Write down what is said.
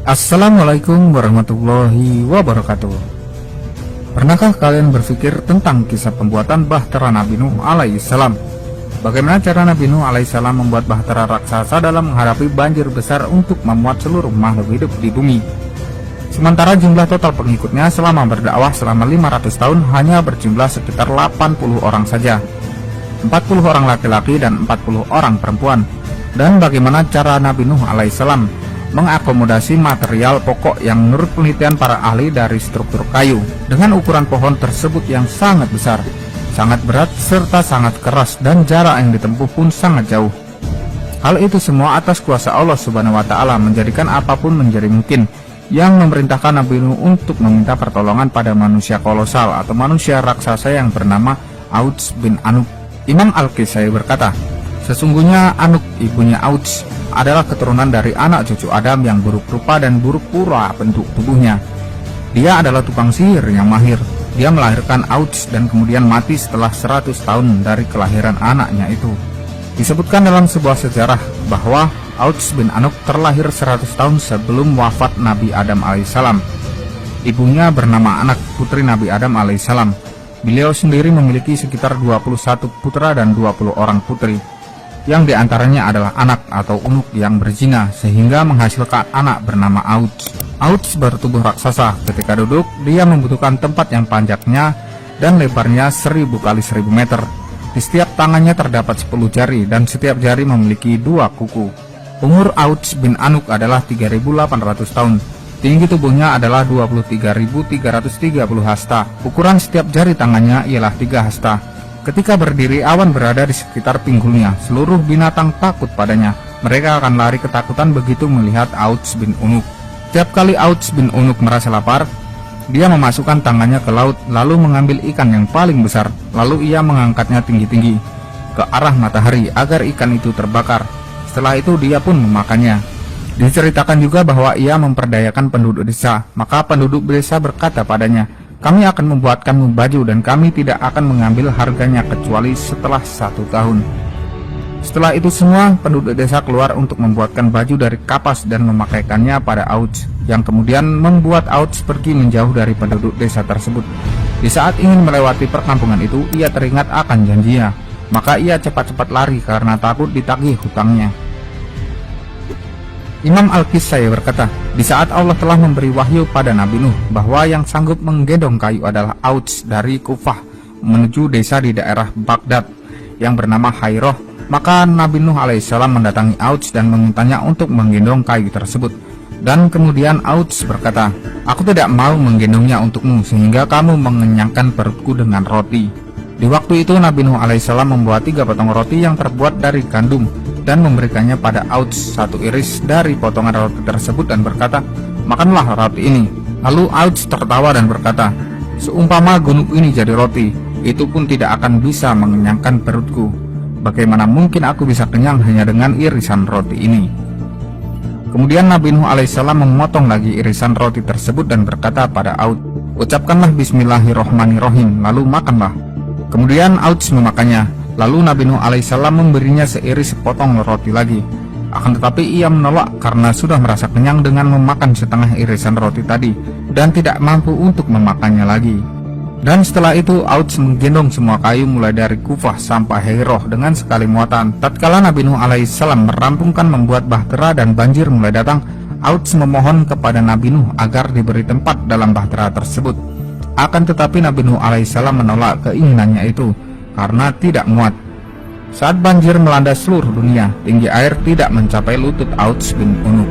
Assalamualaikum warahmatullahi wabarakatuh. Pernahkah kalian berpikir tentang kisah pembuatan bahtera Nabi Nuh alaihissalam? Bagaimana cara Nabi Nuh alaihissalam membuat bahtera raksasa dalam menghadapi banjir besar untuk memuat seluruh makhluk hidup di bumi? Sementara jumlah total pengikutnya selama berdakwah selama 500 tahun hanya berjumlah sekitar 80 orang saja, 40 orang laki-laki dan 40 orang perempuan. Dan bagaimana cara Nabi Nuh alaihissalam mengakomodasi material pokok yang menurut penelitian para ahli dari struktur kayu dengan ukuran pohon tersebut yang sangat besar, sangat berat, serta sangat keras, dan jarak yang ditempuh pun sangat jauh. Hal itu semua atas kuasa Allah Subhanahu wa Ta'ala menjadikan apapun menjadi mungkin, yang memerintahkan Nabi Nuh untuk meminta pertolongan pada manusia kolosal atau manusia raksasa yang bernama Auds bin Anuk. Imam Al-Kisai berkata, sesungguhnya Anuk, ibunya Auds, adalah keturunan dari anak cucu Adam yang buruk rupa dan buruk pula bentuk tubuhnya. Dia adalah tukang sihir yang mahir. Dia melahirkan Auds dan kemudian mati setelah 100 tahun dari kelahiran anaknya itu. Disebutkan dalam sebuah sejarah bahwa Auds bin Anuk terlahir 100 tahun sebelum wafat Nabi Adam alaihissalam. Ibunya bernama Anak, putri Nabi Adam alaihissalam. Beliau sendiri memiliki sekitar 21 putra dan 20 orang putri, yang diantaranya adalah anak atau unuk yang berzina sehingga menghasilkan anak bernama Auds. Auds bertubuh raksasa. Ketika duduk, dia membutuhkan tempat yang panjangnya dan lebarnya 1000 kali 1000 meter. Di setiap tangannya terdapat 10 jari dan setiap jari memiliki 2 kuku. Umur Auds bin Anuk adalah 3.800 tahun. Tinggi tubuhnya adalah 23.330 hasta. Ukuran setiap jari tangannya ialah 3 hasta. Ketika berdiri, awan berada di sekitar pinggulnya. Seluruh binatang takut padanya. Mereka akan lari ketakutan begitu melihat Auds bin Unuk. Setiap kali Auds bin Unuk merasa lapar, dia memasukkan tangannya ke laut, lalu mengambil ikan yang paling besar. Lalu ia mengangkatnya tinggi-tinggi ke arah matahari agar ikan itu terbakar. Setelah itu dia pun memakannya. Diceritakan juga bahwa ia memperdayakan penduduk desa. Maka penduduk desa berkata padanya, "Kami akan membuatkanmu baju dan kami tidak akan mengambil harganya kecuali setelah 1 tahun." Setelah itu semua penduduk desa keluar untuk membuatkan baju dari kapas dan memakaikannya pada Auds, yang kemudian membuat Auds pergi menjauh dari penduduk desa tersebut. Di saat ingin melewati perkampungan itu, ia teringat akan janjinya. Maka ia cepat-cepat lari karena takut ditagih hutangnya. Imam Al-Kisai berkata, di saat Allah telah memberi wahyu pada Nabi Nuh bahwa yang sanggup menggendong kayu adalah Auds dari Kufah menuju desa di daerah Baghdad yang bernama Hairoh, maka Nabi Nuh alaihissalam mendatangi Auds dan memintanya untuk menggendong kayu tersebut. Dan kemudian Auds berkata, "Aku tidak mau menggendongnya untukmu sehingga kamu mengenyangkan perutku dengan roti." Di waktu itu Nabi Nuh alaihissalam membuat 3 potong roti yang terbuat dari gandum dan memberikannya pada Auds 1 iris dari potongan roti tersebut dan berkata, "Makanlah roti ini." Lalu Auds tertawa dan berkata, "Seumpama gunung ini jadi roti, itu pun tidak akan bisa mengenyangkan perutku. Bagaimana mungkin aku bisa kenyang hanya dengan irisan roti ini?" Kemudian Nabi Nuh alaihissalam memotong lagi irisan roti tersebut dan berkata pada Auds, "Ucapkanlah Bismillahirrohmanirrohim, lalu makanlah." Kemudian Auds memakannya. Lalu Nabi Nuh alaihissalam memberinya seiris sepotong roti lagi. Akan tetapi ia menolak karena sudah merasa kenyang dengan memakan setengah irisan roti tadi dan tidak mampu untuk memakannya lagi. Dan setelah itu Auds menggendong semua kayu mulai dari Kufah sampai Hairoh dengan sekali muatan. Tatkala Nabi Nuh alaihissalam merampungkan membuat bahtera dan banjir mulai datang, Auds memohon kepada Nabi Nuh agar diberi tempat dalam bahtera tersebut. Akan tetapi Nabi Nuh alaihissalam menolak keinginannya itu karena tidak muat. Saat banjir melanda seluruh dunia, tinggi air tidak mencapai lutut Auds bin Unuk.